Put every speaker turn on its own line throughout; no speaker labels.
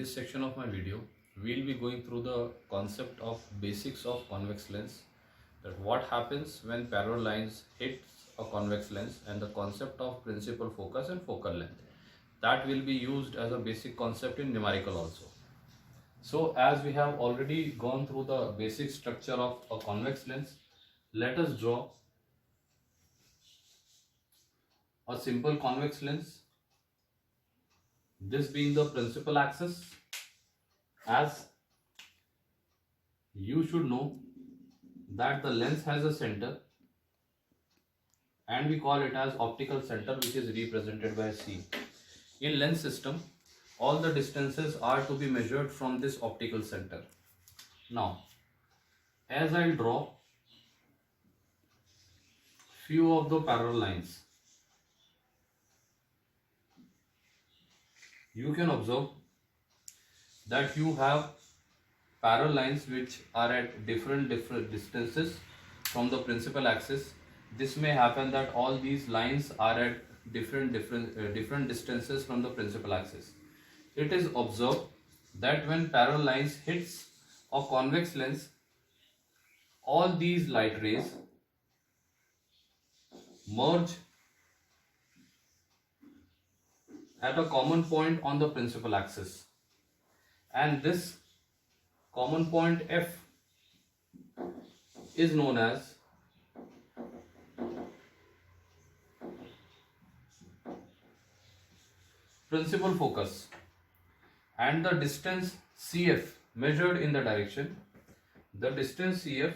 this section of my video, we'll be going through the concept of basics of convex lens, that what happens when parallel lines hit a convex lens, and the concept of principal focus and focal length. That will be used as a basic concept in numerical also. So as we have already gone through the basic structure of a convex lens, let us draw a simple convex lens, this being the principal axis. As you should know that the lens has a center and we call it as optical center, which is represented by C. In lens system, all the distances are to be measured from this optical center. Now, as I'll draw few of the parallel lines, you can observe that you have parallel lines which are at different distances from the principal axis. This may happen that all these lines are at different distances from the principal axis. It is observed that when parallel lines hits a convex lens, all these light rays merge at a common point on the principal axis, and this common point F is known as principal focus, and the distance CF measured in the direction, the distance CF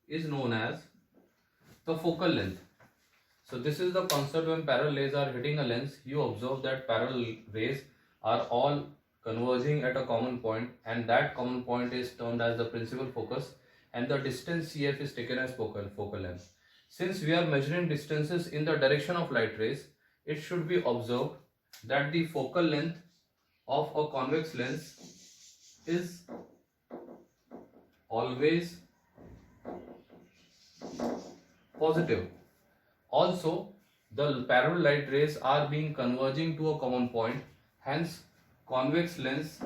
is known as the focal length. So this is the concept when parallel rays are hitting a lens. You observe that parallel rays are all converging at a common point, and that common point is termed as the principal focus, and the distance CF is taken as focal length. Since we are measuring distances in the direction of light rays, it should be observed that the focal length of a convex lens is always positive. Also, the parallel light rays are being converging to a common point, hence convex lens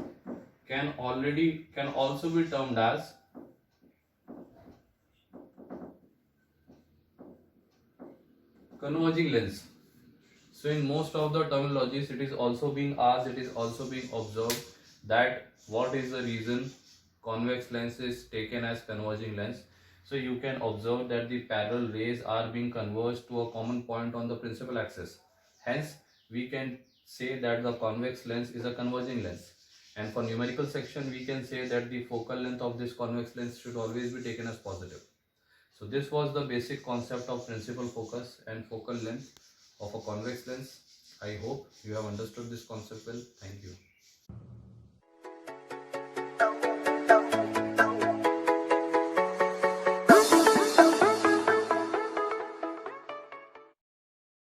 can also be termed as converging lens. So in most of the terminologies, it is also being asked, it is also being observed that what is the reason convex lens is taken as converging lens. So you can observe that the parallel rays are being converged to a common point on the principal axis. Hence, we can say that the convex lens is a converging lens. And for numerical section, we can say that the focal length of this convex lens should always be taken as positive. So this was the basic concept of principal focus and focal length of a convex lens. I hope you have understood this concept well. Thank you.